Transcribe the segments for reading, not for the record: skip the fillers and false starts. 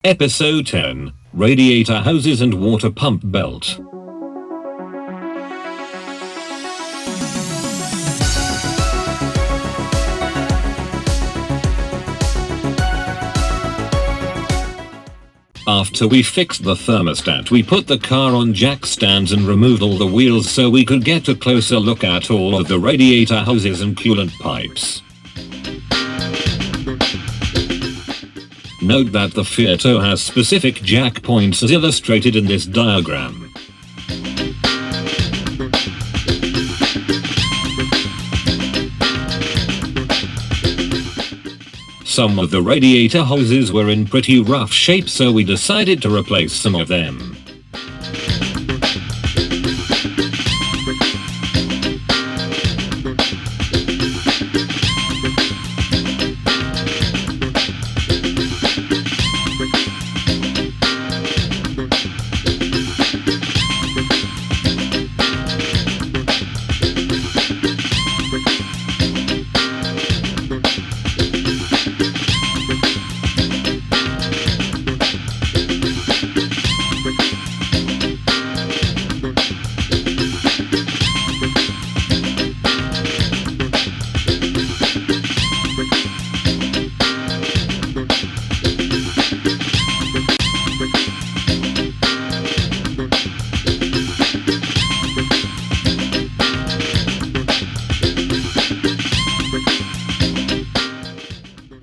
Episode 10, Radiator Hoses and Water Pump Belt. After we fixed the thermostat, we put the car on jack stands and removed all the wheels so we could get a closer look at all of the radiator hoses and coolant pipes. Note that the FIERTO has specific jack points as illustrated in this diagram. Some of the radiator hoses were in pretty rough shape, so we decided to replace some of them.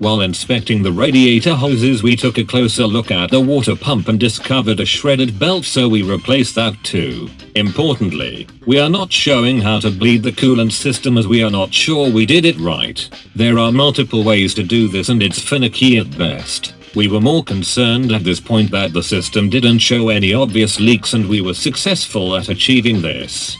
While inspecting the radiator hoses, we took a closer look at the water pump and discovered a shredded belt, so we replaced that too. Importantly, we are not showing how to bleed the coolant system as we are not sure we did it right. There are multiple ways to do this and it's finicky at best. We were more concerned at this point that the system didn't show any obvious leaks, and we were successful at achieving this.